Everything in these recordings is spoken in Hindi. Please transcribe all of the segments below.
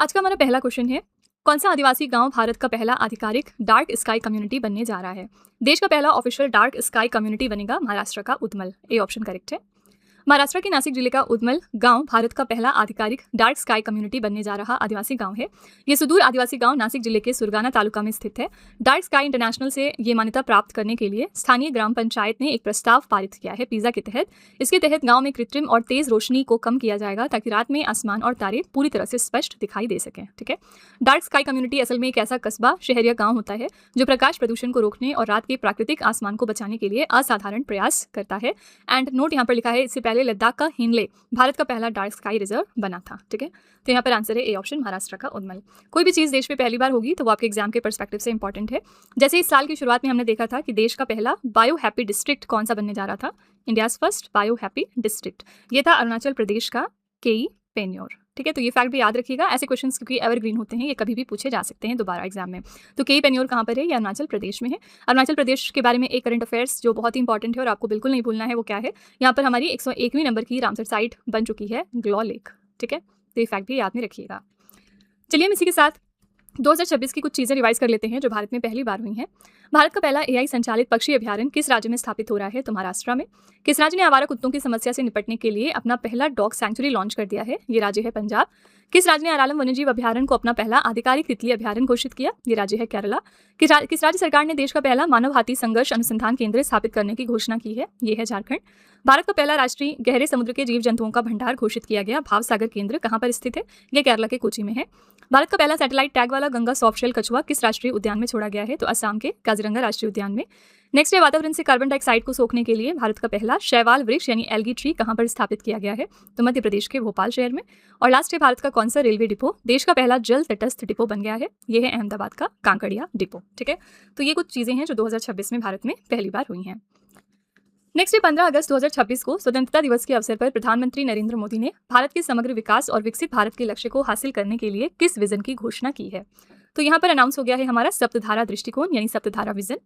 आज का हमारा पहला क्वेश्चन है, कौन सा आदिवासी गांव भारत का पहला आधिकारिक डार्क स्काई कम्युनिटी बनने जा रहा है। देश का पहला ऑफिशियल डार्क स्काई कम्युनिटी बनेगा महाराष्ट्र का उदमल। ए ऑप्शन करेक्ट है। महाराष्ट्र के नासिक जिले का उदमल गांव भारत का पहला आधिकारिक डार्क स्काई कम्युनिटी बनने जा रहा आदिवासी गांव है। ये सुदूर आदिवासी गांव नासिक जिले के सुरगाना तालुका में स्थित है। डार्क स्काई इंटरनेशनल से ये मान्यता प्राप्त करने के लिए स्थानीय ग्राम पंचायत ने एक प्रस्ताव पारित किया है पिज़ा के तहत। इसके तहत गांव में कृत्रिम और तेज रोशनी को कम किया जाएगा ताकि रात में आसमान और तारे पूरी तरह से स्पष्ट दिखाई दे सकें। ठीक है, डार्क स्काई कम्युनिटी असल में एक ऐसा कस्बा शहर या गाँव होता है जो प्रकाश प्रदूषण को रोकने और रात के प्राकृतिक आसमान को बचाने के लिए असाधारण प्रयास करता है। एंड नोट यहाँ पर लिखा है, इससे पहले लद्दाख का हिनले भारत का पहला डार्क स्काई रिजर्व बना था। ठीक है, तो यहाँ पर आंसर है ए ऑप्शन महाराष्ट्र का उदमल। कोई भी चीज़ देश में पहली बार होगी तो वो आपके एग्जाम के पर्सपेक्टिव से इंपॉर्टेंट है। जैसे इस साल की शुरुआत में हमने देखा था कि देश का पहला बायो हैप्पी डिस्ट्रिक्ट कौन सा बनने जा रहा था, India's first bio happy district, ये था अरुणाचल प्रदेश का केई पेन्योर। ठीक है, तो ये फैक्ट भी याद रखिएगा। ऐसे क्वेश्चंस क्योंकि एवरग्रीन होते हैं, ये कभी भी पूछे जा सकते हैं दोबारा एग्जाम में। तो केई पेन्योर कहाँ पर है, ये अरुणाचल प्रदेश में है। अरुणाचल प्रदेश के बारे में एक करंट अफेयर्स जो बहुत ही इंपॉर्टेंट है और आपको बिल्कुल नहीं भूलना है, वो क्या है, यहाँ पर हमारी 101वीं नंबर की रामसर साइट बन चुकी है ग्लॉ लेक। ठीक है, तो ये फैक्ट भी याद में रखिएगा। चलिए हम इसी के साथ 2026 की कुछ चीज़ें रिवाइज कर लेते हैं जो भारत में पहली बार हुई हैं। भारत का पहला एआई संचालित पक्षी अभ्यारण्य किस राज्य में स्थापित हो रहा है, तो महाराष्ट्र में। किस राज्य ने आवारा कुत्तों की समस्या से निपटने के लिए अपना पहला डॉग सैंक्चुरी लॉन्च कर दिया है, ये राज्य है पंजाब। किस राज्य ने अरालम वन्यजीव अभ्यारण्य को अपना पहला आधिकारिक तितली अभ्यारण्य घोषित किया, ये राज्य है केरला। किस राज्य सरकार ने देश का पहला मानव हाथी संघर्ष अनुसंधान केंद्र स्थापित करने की घोषणा की है, ये है झारखंड। भारत का पहला राष्ट्रीय गहरे समुद्र के जीव जंतुओं का भंडार घोषित किया गया भावसागर केंद्र कहाँ पर स्थित है, ये केरला के कोची में है। भारत का पहला सैटेलाइट टैग वाला गंगा सॉफ्ट शेल कछुआ किस राष्ट्रीय उद्यान में छोड़ा गया है, तो असम के काजीरंगा राष्ट्रीय उद्यान में। नेक्स्ट है, वातावरण से कार्बन डाइऑक्साइड को सोखने के लिए भारत का पहला शैवाल वृक्ष यानी एल्गी ट्री कहाँ पर स्थापित किया गया है, तो मध्य प्रदेश के भोपाल शहर में। और लास्ट है, भारत का कौन सा रेलवे डिपो देश का पहला जल तटस्थ डिपो बन गया है, ये है अहमदाबाद का कांकड़िया डिपो। ठीक है, तो ये कुछ चीज़ें हैं जो 2026 में भारत में पहली बार हुई हैं। नेक्स्ट है, 15 अगस्त 2026 को स्वतंत्रता दिवस के अवसर पर प्रधानमंत्री नरेंद्र मोदी ने भारत के समग्र विकास और विकसित भारत के लक्ष्य को हासिल करने के लिए किस विजन की घोषणा की है, तो यहाँ पर अनाउंस हो गया है हमारा सप्तधारा दृष्टिकोण यानी सप्तधारा विजन।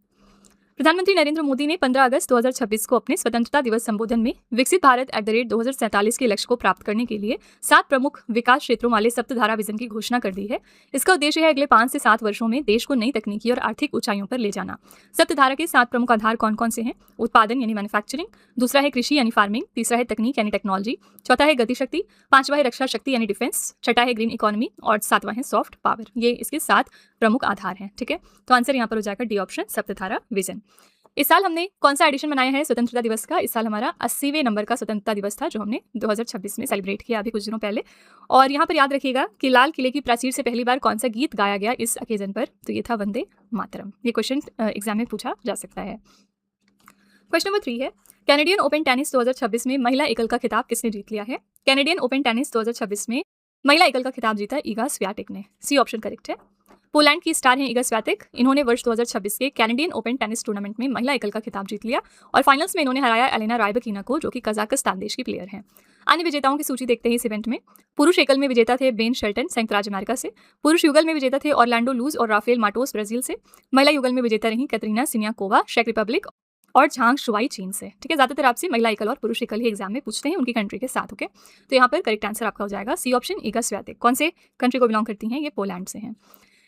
प्रधानमंत्री नरेंद्र मोदी ने 15 अगस्त 2026 को अपने स्वतंत्रता दिवस संबोधन में विकसित भारत @2047 के लक्ष्य को प्राप्त करने के लिए 7 प्रमुख विकास क्षेत्रों वाले सप्तधारा विजन की घोषणा कर दी है। इसका उद्देश्य है अगले 5 से 7 वर्षों में देश को नई तकनीकी और आर्थिक ऊंचाइयों पर ले जाना। सप्तधारा के 7 प्रमुख आधार कौन कौन से हैं, उत्पादन यानी मैन्युफैक्चरिंग, दूसरा है कृषि यानी फार्मिंग, तीसरा है तकनीक यानी टेक्नोलॉजी, चौथा है गतिशक्ति, पांचवा है रक्षा शक्ति यानी डिफेंस, छठा है ग्रीन इकोनॉमी और सातवां है सॉफ्ट पावर। ये इसके 7 प्रमुख आधार हैं। ठीक है, तो आंसर यहाँ पर हो जाएगा डी ऑप्शन सप्तधारा विजन। इस साल हमने कौन सा एडिशन बनाया है स्वतंत्रता दिवस का, इस साल हमारा 80वें नंबर का स्वतंत्रता दिवस था जो हमने 2026 में सेलिब्रेट किया अभी कुछ दिनों पहले। और यहाँ पर याद रखिएगा कि लाल किले की प्राचीर से पहली बार कौन सा गीत गाया गया इस ओकेजन पर, तो ये था वंदे मातरम। ये क्वेश्चन एग्जाम में पूछा जा सकता है। क्वेश्चन नंबर 3 है, कैनेडियन ओपन टेनिस 2026 में महिला एकल का खिताब किसने जीत लिया है। कैनेडियन ओपन टेनिस 2026 में महिला एकल का खिताब जीता ईगा स्वियाटेक ने। सी ऑप्शन करेक्ट है। पोलैंड की स्टार हैं ईगा स्वियातेक। इन्होंने वर्ष 2026 के कैनेडियन ओपन टेनिस टूर्नामेंट में महिला एकल का खिताब जीत लिया और फाइनल्स में इन्होंने हराया एलेना रायबकीना को, जो कि कजाकिस्तान देश की प्लेयर हैं। अन्य विजेताओं की सूची देखते हैं इस इवेंट में। पुरुष एकल में विजेता थे बेन शेल्टन संयुक्त राज्य अमेरिका से। पुरुष युगल में विजेता थे ऑरलैंडो लूज और राफेल माटोस ब्राजील से। महिला युगल में विजेता रही कैटरीना सिनियाकोवा चेक रिपब्लिक और झांग शुवाई चीन से। ठीक है, ज्यादातर आपसे महिला एकल और पुरुष एकल ही एग्जाम में पूछते हैं उनकी कंट्री के साथ। ओके, तो यहाँ पर करेक्ट आंसर आपका हो जाएगा सी ऑप्शन ईगा स्वियातेक। कौन से कंट्री को बिलोंग करती हैं, ये पोलैंड से हैं।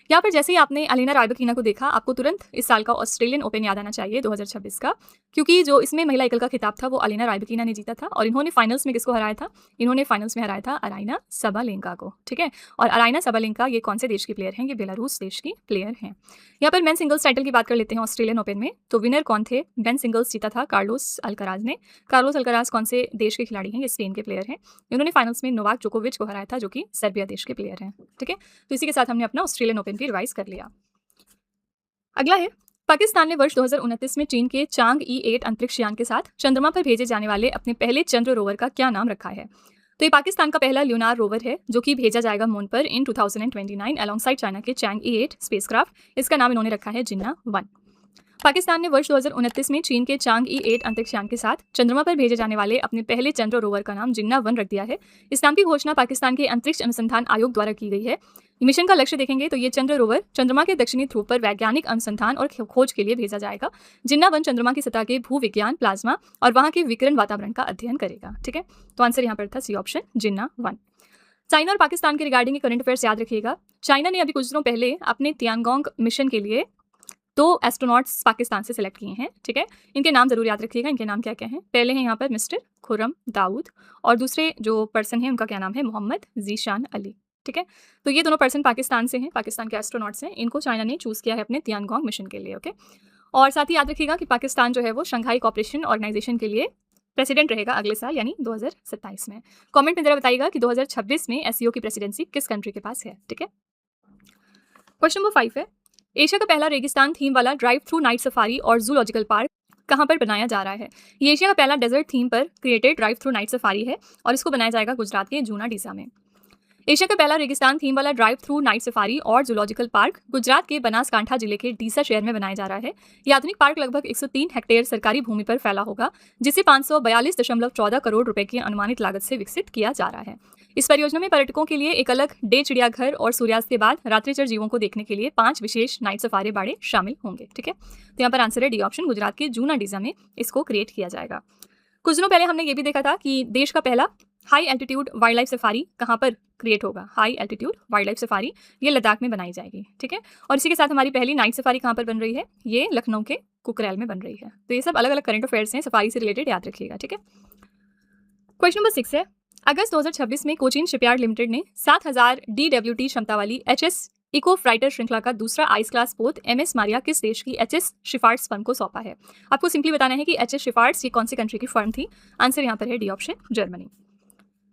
यहाँ पर जैसे ही आपने एलेना रायबकीना को देखा, आपको तुरंत इस साल का ऑस्ट्रेलियन ओपन याद आना चाहिए 2026 का, क्योंकि जो इसमें महिला एकल का खिताब था वो एलेना रायबकीना ने जीता था और इन्होंने फाइनल्स में किसको हराया था, इन्होंने फाइनल्स में हराया था अराइना सबालेंका को। ठीक है, और अराइना सबालेंका ये कौन से देश की प्लेयर हैं, ये बेलारूस देश की प्लेयर हैं। यहाँ पर मेन सिंगल्स टाइटल की बात कर लेते हैं ऑस्ट्रेलियन ओपन में, तो विनर कौन थे, मेन सिंगल्स जीता था कार्लोस अल्कराज ने। कार्लोस अल्कराज कौन से देश के खिलाड़ी हैं, ये स्पेन के प्लेयर हैं। इन्होंने फाइनल्स में नोवाक जोकोविच को हराया था जो कि सर्बिया देश के प्लेयर हैं। ठीक है, तो इसी के साथ हमने अपना ऑस्ट्रेलियन ओपन भी रिवाइज कर लिया। अगला है, पाकिस्तान ने वर्ष 2029 में चीन के चांग E8 अंतरिक्ष यान के साथ चंद्रमा पर भेजे जाने वाले अपने पहले चंद्र रोवर का क्या नाम रखा है, तो ये पाकिस्तान का पहला ल्यूनार रोवर है जो कि भेजा जाएगा मून पर इन 2029 अलोंगसाइड चाइना के चैंग E8 स्पेसक्राफ्ट। इसका नाम इन्होंने रखा है जिन्ना 1। पाकिस्तान ने वर्ष 2029 में चीन के चांग E8 अंतरिक्ष यान के साथ चंद्रमा पर भेजे जाने वाले अपने पहले चंद्र रोवर का नाम जिन्ना 1 रख दिया है। इस नाम की घोषणा पाकिस्तान के अंतरिक्ष अनुसंधान आयोग द्वारा की गई है। मिशन का लक्ष्य देखेंगे तो ये चंद्र रोवर चंद्रमा के दक्षिणी ध्रुव पर वैज्ञानिक अनुसंधान और खोज के लिए भेजा जाएगा। जिन्ना 1 चंद्रमा की सतह के भू विज्ञान, प्लाज्मा और वहां के विकिरण वातावरण का अध्ययन करेगा। ठीक है, तो आंसर यहाँ पर था सी ऑप्शन जिन्ना 1। चाइना और पाकिस्तान के रिगार्डिंग करंट अफेयर्स याद रखिएगा। चाइना ने अभी कुछ दिनों पहले अपने तियानगोंग मिशन के लिए 2 एस्ट्रोनॉट्स पाकिस्तान से सिलेक्ट किए हैं, ठीक है। इनके नाम जरूर याद रखिएगा। इनके नाम क्या क्या हैं? पहले हैं यहाँ पर मिस्टर खुर्रम दाऊद और दूसरे जो पर्सन हैं उनका क्या नाम है? मोहम्मद जीशान अली, ठीक है। तो ये दोनों पर्सन पाकिस्तान से हैं, पाकिस्तान के एस्ट्रोनॉट्स हैं। इनको चाइना ने चूज़ किया है अपने तियानगोंग मिशन के लिए, ओके। और साथ ही याद रखिएगा कि पाकिस्तान जो है वो शंघाई कोऑपरेशन ऑर्गेनाइजेशन के लिए प्रेसिडेंट रहेगा अगले साल यानी 2027 में। कमेंट में जरा बताइएगा कि 2026 में एससीओ की प्रेसिडेंसी किस कंट्री के पास है, ठीक है। क्वेश्चन नंबर 5 है, एशिया का पहला रेगिस्तान थीम वाला ड्राइव थ्रू नाइट सफारी और जूलॉजिकल पार्क कहाँ पर बनाया जा रहा है? ये एशिया का पहला डेजर्ट थीम पर created drive through night safari है और इसको बनाया जाएगा गुजरात के जूना डीसा में। एशिया का पहला रेगिस्तान थीम वाला ड्राइव थ्रू नाइट सफारी और जूलॉजिकल पार्क गुजरात के बनासकांठा जिले के डीसा शहर में बनाया जा रहा है। यह आधुनिक पार्क लगभग 103 हेक्टेयर सरकारी भूमि पर फैला होगा, जिसे 542.14 करोड़ रुपए की अनुमानित लागत से विकसित किया जा रहा है। इस परियोजना में पर्यटकों के लिए एक अलग डे चिड़ियाघर और सूर्यास्त के बाद रात्रिचर जीवों को देखने के लिए 5 विशेष नाइट सफारी बाड़े शामिल होंगे, ठीक है। तो यहाँ पर आंसर है डी ऑप्शन, गुजरात के जूना डीसा में इसको क्रिएट किया जाएगा। कुछ दिनों पहले हमने ये भी देखा था कि देश का पहला high altitude wild life safari कहाँ पर क्रिएट होगा? High altitude wild life safari ये लद्दाख में बनाई जाएगी, ठीक है। और इसी के साथ हमारी पहली नाइट सफारी कहाँ पर बन रही है? ये लखनऊ के कुकरेल में बन रही है। तो ये सब अलग अलग करंट अफेयर्स हैं सफारी से रिलेटेड, याद रखिएगा, ठीक है। क्वेश्चन नंबर 6 है, अगस्त 2026 में कोचीन शिपयार्ड लिमिटेड ने 7000 DWT क्षमता वाली HS इको फ्राइटर श्रृंखला का दूसरा आइस क्लास पोत MS मारिया किस देश की HS शिफार्ट्स फर्म को सौंपा है? आपको सिंपली बताना है कि HS शिफार्ट्स ये कौन सी कंट्री की फर्म थी। आंसर यहाँ पर है डी ऑप्शन, जर्मनी।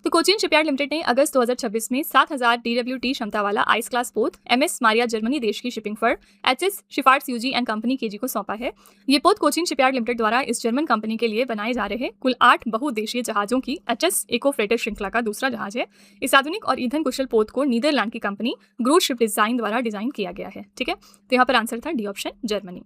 तो कोचीन शिपयार्ड लिमिटेड ने अगस्त 2026 में 7000 DWT क्षमता वाला आइस क्लास पोत MS मारिया जर्मनी देश की shipping firm HS शिफार्ट्स UG and company KG को सौंपा है। ये पोत कोचीन शिपयार्ड लिमिटेड द्वारा इस जर्मन कंपनी के लिए बनाए जा रहे कुल 8 बहुउद्देशीय जहाजों की HS इको फ्रेटर श्रृंखला का दूसरा जहाज है। इस आधुनिक और ईंधन कुशल पोत को नीदरलैंड की कंपनी ग्रूट शिप डिजाइन द्वारा डिजाइन किया गया है, ठीक है। तो यहाँ पर आंसर था डी ऑप्शन, जर्मनी।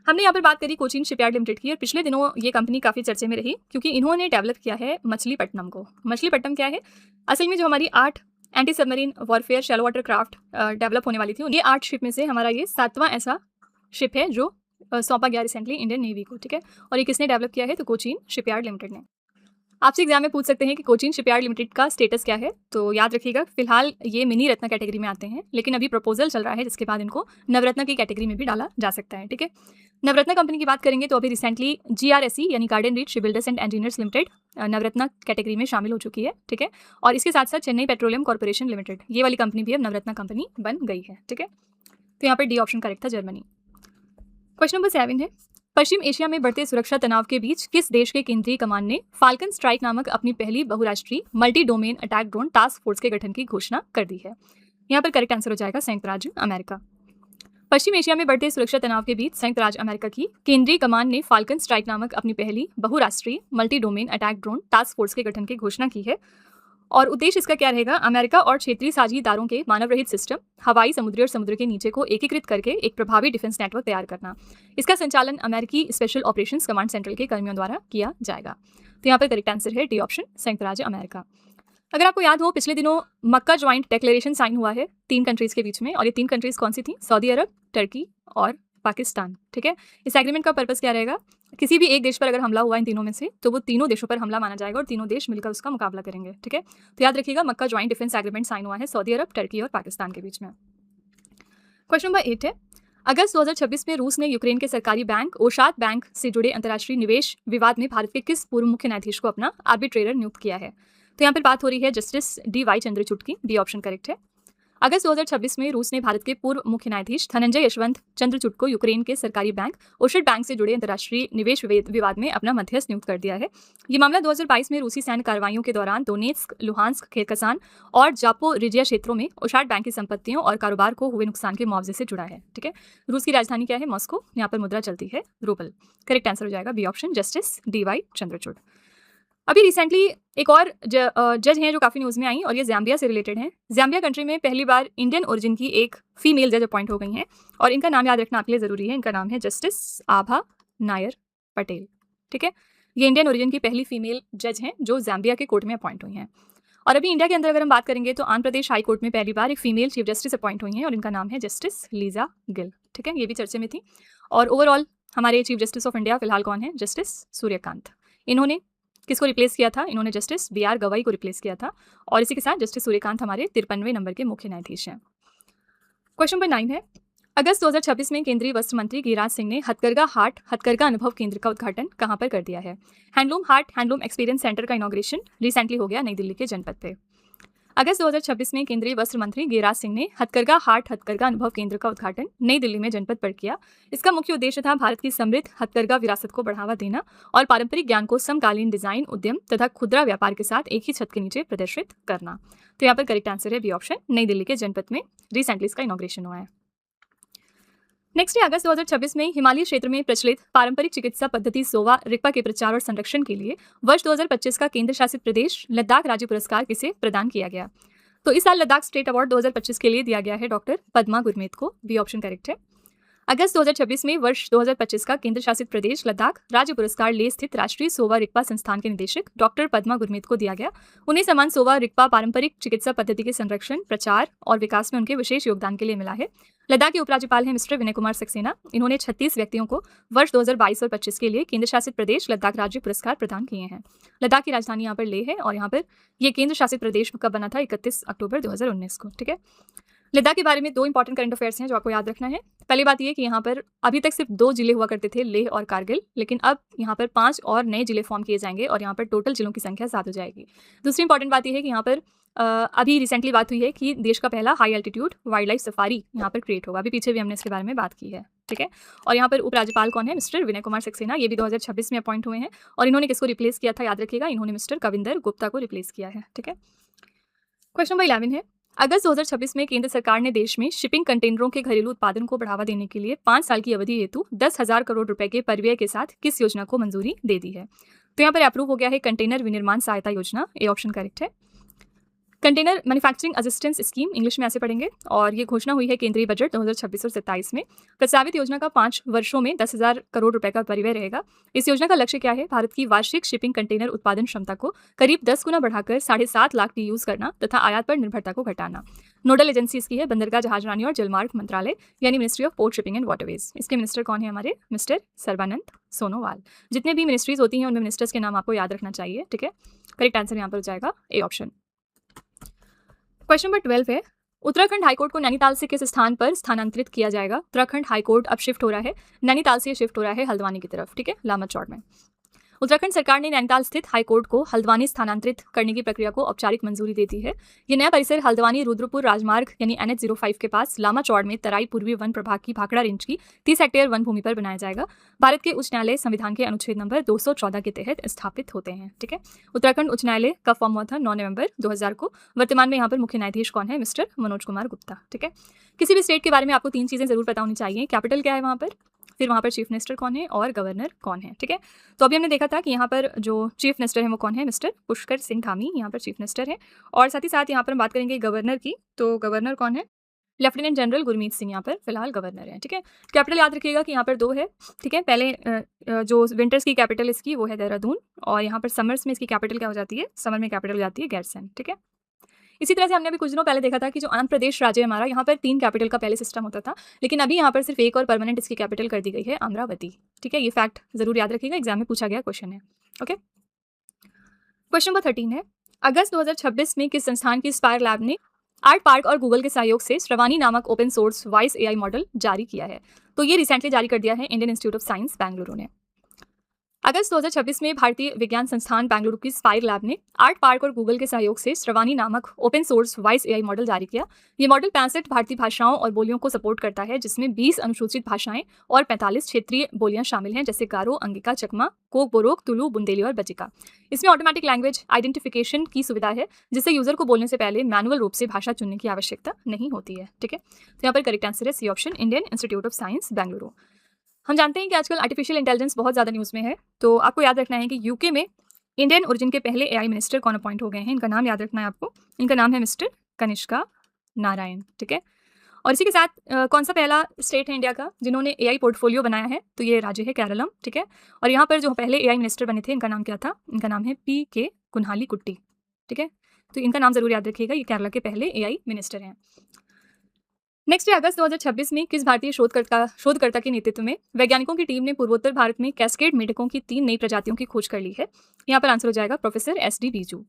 हमने यहाँ पर बात करी कोचीन शिपयार्ड लिमिटेड की और पिछले दिनों ये कंपनी काफ़ी चर्चे में रही क्योंकि इन्होंने डेवलप किया है मछलीपट्टनम को। मछलीपट्टनम क्या है? असल में जो हमारी 8 anti submarine warfare shallow water craft develop होने वाली थी, ये 8 शिप में से हमारा ये 7वां ऐसा शिप है जो सौंपा गया रिसेंटली इंडियन नेवी को, ठीक है। और ये किसने डेवलप किया है? तो कोचीन शिपयार्ड लिमिटेड ने। आपसे एग्जाम में पूछ सकते हैं कि कोचीन शिपयार्ड लिमिटेड का स्टेटस क्या है, तो याद रखिएगा फिलहाल ये मिनी रत्न कैटेगरी में आते हैं, लेकिन अभी प्रपोजल चल रहा है जिसके बाद इनको नवरत्न की कैटेगरी में भी डाला जा सकता है, ठीक है। नवरत्न कंपनी की बात करेंगे तो अभी रिसेंटली GRSE यानी garden reach shipbuilders and engineers limited Navratna category में शामिल हो चुकी है, ठीक है। और इसके साथ साथ चेन्नई पेट्रोलियम कॉर्पोरेशन लिमिटेड ये वाली कंपनी भी अब नवरत्न कंपनी बन गई है, ठीक है। तो यहाँ पर डी ऑप्शन करेक्ट था, जर्मनी। क्वेश्चन नंबर 7 है, पश्चिम एशिया में बढ़ते सुरक्षा तनाव के बीच किस देश के केंद्रीय कमान ने फाल्कन स्ट्राइक नामक अपनी पहली बहुराष्ट्रीय multi domain attack drone task force के गठन की घोषणा कर दी है? यहाँ पर करेक्ट आंसर हो जाएगा संयुक्त राज्य अमेरिका। पश्चिम एशिया में बढ़ते सुरक्षा तनाव के बीच संयुक्त राज्य अमेरिका की केंद्रीय कमान ने फाल्कन स्ट्राइक नामक अपनी पहली बहुराष्ट्रीय multi domain attack drone task force के गठन की घोषणा की है। और उद्देश्य इसका क्या रहेगा? अमेरिका और क्षेत्रीय साझीदारों के मानव रहित सिस्टम हवाई, समुद्री और समुद्र के नीचे को एकीकृत करके एक प्रभावी डिफेंस नेटवर्क तैयार करना। इसका संचालन अमेरिकी स्पेशल ऑपरेशंस कमांड सेंट्रल के कर्मियों द्वारा किया जाएगा। तो यहाँ पर करेक्ट आंसर है डी ऑप्शन, संयुक्त राज्य अमेरिका। अगर आपको याद हो पिछले दिनों मक्का ज्वाइंट डिक्लेरेशन साइन हुआ है 3 कंट्रीज के बीच में, और ये 3 कंट्रीज कौन सी थी? सऊदी अरब, टर्की और पाकिस्तान, ठीक है। इस एग्रीमेंट का पर्पस क्या रहेगा? किसी भी एक देश पर अगर हमला हुआ इन तीनों में से तो वो तीनों देशों पर हमला माना जाएगा और तीनों देश मिलकर उसका मुकाबला करेंगे, ठीक है। तो याद रखिएगा मक्का ज्वाइंट डिफेंस एग्रीमेंट साइन हुआ है सऊदी अरब, टर्की और पाकिस्तान के बीच में। क्वेश्चन नंबर 8 है, अगस्त 2026 में रूस ने यूक्रेन के सरकारी बैंक ओशात बैंक से जुड़े अंतर्राष्ट्रीय निवेश विवाद में भारत के किस पूर्व मुख्य न्यायाधीश को अपना आर्बिट्रेटर नियुक्त किया है? तो यहाँ पर बात हो रही है जस्टिस DY चंद्रचूड़ की, डी ऑप्शन करेक्ट है। अगस्त 2026 में रूस ने भारत के पूर्व मुख्य न्यायाधीश धनंजय यशवंत चंद्रचूड़ को यूक्रेन के सरकारी बैंक ओशट बैंक से जुड़े अंतर्राष्ट्रीय निवेश विवाद में अपना मध्यस्थ नियुक्त कर दिया है। ये मामला 2022 में रूसी सैन्य कार्रवाइयों के दौरान दोनेत्स्क, लुहांस्क, खेरकसान और जापोरिजिया क्षेत्रों में ओशाट बैंक की संपत्तियों और कारोबार को हुए नुकसान के मुआवजे से जुड़ा है, ठीक है। रूस की राजधानी क्या है? मॉस्को। यहाँ पर मुद्रा चलती है रूबल। करेक्ट आंसर हो जाएगा B option, justice DY Chandrachud. अभी रिसेंटली एक और जज हैं जो काफ़ी न्यूज़ में आई और ये ज़ाम्बिया से रिलेटेड हैं। ज़ाम्बिया कंट्री में पहली बार इंडियन ओरिजिन की एक फीमेल जज अपॉइंट हो गई हैं और इनका नाम याद रखना आपके लिए ज़रूरी है। इनका नाम है जस्टिस आभा नायर पटेल, ठीक है। ये इंडियन ओरिजिन की पहली फीमेल जज हैं जो ज़ाम्बिया के कोर्ट में अपॉइंट हुई हैं। और अभी इंडिया के अंदर अगर हम बात करेंगे तो आंध्र प्रदेश हाई कोर्ट में पहली बार एक फीमेल चीफ जस्टिस अपॉइंट हुई हैं और इनका नाम है जस्टिस लीजा गिल, ठीक है। ये भी चर्चे में थी। और ओवरऑल हमारे चीफ जस्टिस ऑफ इंडिया फिलहाल कौन है? जस्टिस सूर्यकांत। इन्होंने किसको रिप्लेस किया था? इन्होंने जस्टिस बी आर गवाई को रिप्लेस किया था और इसी के साथ जस्टिस सूर्यकांत हमारे 53वें नंबर के मुख्य न्यायाधीश हैं। क्वेश्चन नंबर 9 है, अगस्त 2026 में केंद्रीय वस्त्र मंत्री गिरिराज सिंह ने हथकरघा हाट हथकरघा अनुभव केंद्र का उद्घाटन कहां पर कर दिया है? हैंडलूम हाट हैंडलूम एक्सपीरियंस सेंटर का इनॉग्रेशन रिसेंटली हो गया नई दिल्ली के जनपद पे। अगस्त 2026 में केंद्रीय वस्त्र मंत्री गिरिराज सिंह ने हथकरघा हाट हथकरघा अनुभव केंद्र का उद्घाटन नई दिल्ली में जनपद पर किया। इसका मुख्य उद्देश्य था भारत की समृद्ध हथकरघा विरासत को बढ़ावा देना और पारंपरिक ज्ञान को समकालीन डिजाइन उद्यम तथा खुदरा व्यापार के साथ एक ही छत के नीचे प्रदर्शित करना। तो यहाँ पर करेक्ट आंसर है बी ऑप्शन, नई दिल्ली के जनपद में रिसेंटली इसका इनॉग्रेशन हुआ है। नेक्स्ट है, अगस्त 2026 में हिमालय क्षेत्र में प्रचलित पारंपरिक चिकित्सा पद्धति सोवा रिक्पा के प्रचार और संरक्षण के लिए वर्ष 2025 का केंद्र शासित प्रदेश लद्दाख राज्य पुरस्कार किसे प्रदान किया गया? तो इस साल लद्दाख स्टेट अवार्ड 2025 के लिए दिया गया है डॉक्टर पद्मा गुरमीत को। बी ऑप्शन करेक्ट है। अगस्त 2026 में वर्ष 2025 का केंद्र शासित प्रदेश लद्दाख राज्य पुरस्कार लेह स्थित राष्ट्रीय सोवा रिक्पा संस्थान के निदेशक डॉक्टर पद्मा गुरमीत को दिया गया। उन्हें सम्मान सोवा रिक्पा पारंपरिक चिकित्सा पद्धति के संरक्षण, प्रचार और विकास में उनके विशेष योगदान के लिए मिला है। लद्दाख के उपराज्यपाल हैं मिस्टर विनय कुमार सक्सेना। इन्होंने 36 व्यक्तियों को वर्ष 2022 और 25 के लिए केंद्र शासित प्रदेश लद्दाख राज्य पुरस्कार प्रदान किए हैं। लद्दाख की राजधानी यहाँ पर लेह है और यहाँ पर ये केंद्र शासित प्रदेश कब बना था? 31 अक्टूबर 2019 को। ठीक है, लद्दाख के बारे में 2 इंपॉर्टेंट करंट अफेयर्स हैं जो आपको याद रखना है। पहली बात यह कि यहाँ पर अभी तक सिर्फ 2 जिले हुआ करते थे, लेह और कारगिल, लेकिन अब यहाँ पर 5 और नए जिले फॉर्म किए जाएंगे और यहाँ पर टोटल जिलों की संख्या 7 हो जाएगी। दूसरी इंपॉर्टेंट बात यह है कि यहाँ पर अभी रिसेंटली बात हुई है कि देश का पहला high altitude wild life safari यहाँ पर क्रिएट होगा। अभी पीछे भी हमने इसके बारे में बात की है। ठीक है, और यहाँ पर उपराज्यपाल कौन है? मिस्टर विनय कुमार सक्सेना। ये भी 2026 में अपॉइंट हुए हैं और इन्होंने किसको रिप्लेस किया था? याद रखिएगा, इन्होंने मिस्टर कविंदर गुप्ता को रिप्लेस किया है। ठीक है, क्वेश्चन नंबर 11 है, अगस्त 2026 में केंद्र सरकार ने देश में शिपिंग कंटेनरों के घरेलू उत्पादन को बढ़ावा देने के लिए 5 साल की अवधि हेतु 10,000 करोड़ रुपए के परिव्यय के साथ किस योजना को मंजूरी दे दी है? तो यहाँ पर अप्रूव हो गया है कंटेनर विनिर्माण सहायता योजना। ए ऑप्शन करेक्ट है। Container manufacturing assistance scheme English में ऐसे पढ़ेंगे और ये घोषणा हुई है केंद्रीय बजट 2026 और 27 में। प्रस्तावित योजना का 5 वर्षों में 10,000 करोड़ रुपए का परिव्यय रहेगा। इस योजना का लक्ष्य क्या है? भारत की वार्षिक शिपिंग कंटेनर उत्पादन क्षमता को करीब 10 गुना बढ़ाकर 7.5 लाख TEUs करना तथा आयात पर निर्भरता को घटाना। नोडल एजेंसी इसकी है बंदरगाह जहाजरानी और जलमार्ग मंत्रालय यानी ministry of port shipping and waterways. इसके मिनिस्टर कौन है? हमारे मिस्टर सर्बानंद सोनोवाल। जितने भी मिनिस्ट्रीज होती हैं उनमें मिनिस्टर्स के नाम आपको याद रखना चाहिए। ठीक है, करेक्ट आंसर यहाँ पर हो जाएगा ए ऑप्शन। क्वेश्चन नंबर 12 है, उत्तराखंड हाईकोर्ट को नैनीताल से किस स्थान पर स्थानांतरित किया जाएगा? उत्तराखंड हाईकोर्ट अब शिफ्ट हो रहा है, नैनीताल से शिफ्ट हो रहा है हल्द्वानी की तरफ। ठीक है, लामत चौड़ में। उत्तराखंड सरकार ने नैनीताल स्थित हाईकोर्ट को हल्द्वानी स्थानांतरित करने की प्रक्रिया को औपचारिक मंजूरी दे दी है। ये नया परिसर हल्द्वानी रुद्रपुर राजमार्ग यानी NH-05 के पास लामा चौड़ में तराई पूर्वी वन प्रभाग की भाखड़ा रेंज की 30 हेक्टेयर वन भूमि पर बनाया जाएगा। भारत के उच्च न्यायालय संविधान के अनुच्छेद नंबर 214 के तहत स्थापित होते हैं। ठीक है, उत्तराखंड उच्च न्यायालय का फॉर्म हुआ था 9 नवंबर 2000 को। वर्तमान में यहाँ पर मुख्य न्यायाधीश कौन है? मिस्टर मनोज कुमार गुप्ता। ठीक है, किसी भी स्टेट के बारे में आपको 3 चीजें जरूर पता होनी चाहिए। कैपिटल क्या है वहाँ पर, फिर वहाँ पर चीफ मिनिस्टर कौन है और गवर्नर कौन है। ठीक है, तो अभी हमने देखा था कि यहाँ पर जो चीफ मिनिस्टर है वो कौन है? मिस्टर पुष्कर सिंह धामी यहाँ पर चीफ मिनिस्टर है। और साथ ही साथ यहाँ पर हम बात करेंगे गवर्नर की, तो गवर्नर कौन है? लेफ्टिनेंट जनरल गुरमीत सिंह यहाँ पर फिलहाल गवर्नर है। ठीक है, कैपिटल याद रखिएगा कि यहाँ पर 2 है। ठीक है, पहले जो विंटर्स की कैपिटल इसकी वो है देहरादून और यहाँ पर समर्स में इसकी कैपिटल क्या हो जाती है? समर में कैपिटल हो जाती है गैरसैंण। ठीक है, इसी तरह से हमने अभी कुछ दिनों पहले देखा था कि जो आंध्र प्रदेश राज्य है हमारा, यहाँ पर 3 कैपिटल का पहले सिस्टम होता था, लेकिन अभी यहाँ पर सिर्फ एक और परमानेंट इसकी कैपिटल कर दी गई है अमरावती। ठीक है, ये फैक्ट जरूर याद रखिएगा, एग्जाम में पूछा गया क्वेश्चन है। ओके, क्वेश्चन नंबर 13 है, अगस्त 2026 में किस संस्थान की स्पायर लैब ने आर्ट पार्क और गूगल के सहयोग से श्रवानी नामक open source voice AI model जारी किया है? तो ये रिसेंटली जारी कर दिया है Indian Institute of Science Bengaluru ने। अगस्त 2026 में भारतीय विज्ञान संस्थान बेंगलुरु की स्पायर लैब ने आर्ट पार्क और गूगल के सहयोग से श्रवानी नामक open source voice AI model जारी किया। ये मॉडल 65 भारतीय भाषाओं और बोलियों को सपोर्ट करता है, जिसमें 20 अनुसूचित भाषाएं और 45 क्षेत्रीय बोलियां शामिल हैं, जैसे गारो, अंगिका, चकमा, कोक बोरोक, तुलु, बुंदेली और बजिका। इसमें ऑटोमेटिक लैंग्वेज आइडेंटिफिकेशन की सुविधा है, जिससे यूजर को बोलने से पहले मैनुअल रूप से भाषा चुनने की आवश्यकता नहीं होती है। ठीक है, तो यहाँ पर करेक्ट आंसर है C option, Indian Institute of Science Bengaluru. हम जानते हैं कि आजकल आर्टिफिशियल इंटेलिजेंस बहुत ज़्यादा न्यूज़ में है, तो आपको याद रखना है कि यूके में इंडियन ओरिजिन के पहले AI मिनिस्टर कौन अपॉइंट हो गए हैं। इनका नाम याद रखना है आपको, इनका नाम है मिस्टर कनिष्का नारायण। ठीक है, और इसी के साथ कौन सा पहला स्टेट है इंडिया का जिन्होंने AI पोर्टफोलियो बनाया है? तो ये राज्य है केरलम। ठीक है, और यहाँ पर जो पहले AI मिनिस्टर बने थे इनका नाम क्या था? इनका नाम है PK कुन्हाली कुट्टी। ठीक है, तो इनका नाम जरूर याद रखिएगा, ये केरला के पहले AI मिनिस्टर हैं। नेक्स्ट है अगस्त 2026 में किस भारतीय शोधकर्ता के नेतृत्व में वैज्ञानिकों की टीम ने पूर्वोत्तर भारत में कैस्केड मेढकों की 3 नई प्रजातियों की खोज कर ली है। यहाँ पर आंसर हो जाएगा प्रोफेसर एस.डी. बीजू।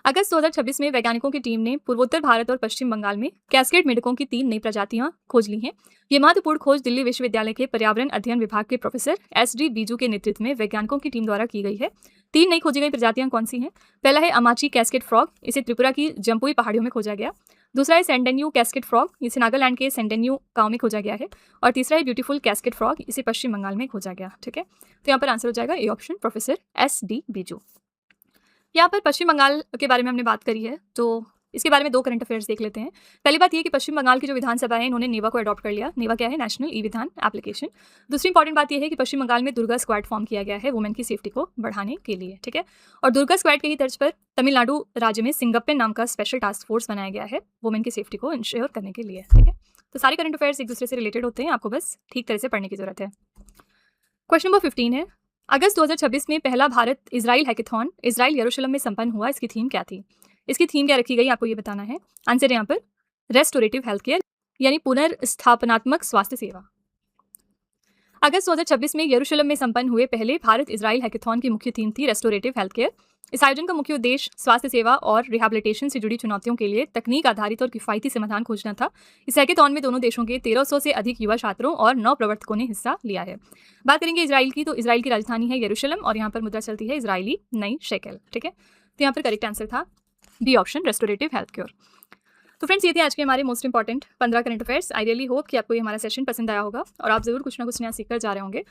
अगस्त 2026 में वैज्ञानिकों की टीम ने पूर्वोत्तर भारत और पश्चिम बंगाल में कैस्केड मेढकों की 3 नई प्रजातियां खोज ली हैं। ये महत्वपूर्ण खोज दिल्ली विश्वविद्यालय के पर्यावरण अध्ययन विभाग के प्रोफेसर एस.डी. बीजू के नेतृत्व में वैज्ञानिकों की टीम द्वारा की गई है। 3 नई खोजी गई प्रजातियां कौन सी हैं? पहला है अमाची कैस्केड फ्रॉग, इसे त्रिपुरा की जम्पुई पहाड़ियों में खोजा गया। दूसरा है सेंडेन्यू कैस्केड फ्रॉग, इसे नागालैंड के सेंडेन्यू गांव में खोजा गया है। और तीसरा है ब्यूटीफुल कैस्केड फ्रॉग, इसे पश्चिम बंगाल में खोजा गया। ठीक है, तो यहाँ पर आंसर हो जाएगा A option, professor SD. Biju. यहाँ पर पश्चिम बंगाल के बारे में हमने बात करी है, तो इसके बारे में 2 करंट अफेयर्स देख लेते हैं। पहली बात ये कि पश्चिम बंगाल की जो विधानसभा है इन्होंने नेवा को अडॉप्ट कर लिया। नेवा क्या है? नेशनल ई विधान एप्लीकेशन। दूसरी इंपॉर्टेंट बात यह है कि पश्चिम बंगाल में दुर्गा स्क्वाड फॉर्म किया गया है वुमेन की सेफ्टी को बढ़ाने के लिए। ठीक है, और दुर्गा स्क्वाड के ही तर्ज पर तमिलनाडु राज्य में सिंगप्पन नाम का स्पेशल टास्क फोर्स बनाया गया है वुमेन की सेफ्टी को इंश्योर करने के लिए। ठीक है, तो सारे करंट अफेयर्स एक दूसरे से रिलेटेड होते हैं, आपको बस ठीक तरह से पढ़ने की जरूरत है। क्वेश्चन नंबर 15 है, अगस्त 2026 में पहला भारत इजराइल हैकेथॉन इजराइल यरूशलेम में संपन्न हुआ। इसकी थीम क्या थी? इसकी थीम क्या रखी गई आपको ये बताना है। आंसर है यहाँ पर रेस्टोरेटिव हेल्थ केयर, यानी पुनर्स्थापनात्मक स्वास्थ्य सेवा। अगस्त 2026 में यरूशलेम में संपन्न हुए पहले भारत इजराइल हैकेथॉन की मुख्य थीम थी रेस्टोरेटिव हेल्थ केयर। इस आयोजन का मुख्य उद्देश्य स्वास्थ्य सेवा और रिहैबिलिटेशन से जुड़ी चुनौतियों के लिए तकनीक आधारित और किफायती समाधान खोजना था। इस हैकेथॉन में दोनों देशों के 1300 से अधिक युवा छात्रों और 9 प्रवर्तकों ने हिस्सा लिया है। बात करेंगे इजराइल की, तो इजराइल की राजधानी है यरूशलेम और यहाँ पर मुद्रा चलती है इजरायली नई शेकेल। ठीक है, तो यहाँ पर करेक्ट आंसर था B option, restorative health care. तो फ्रेंड्स, ये थे आज के हमारे most important 15 current affairs. I really hope कि आपको ये हमारा सेशन पसंद आया होगा और आप जरूर कुछ ना कुछ नया सीख कर जा रहे होंगे।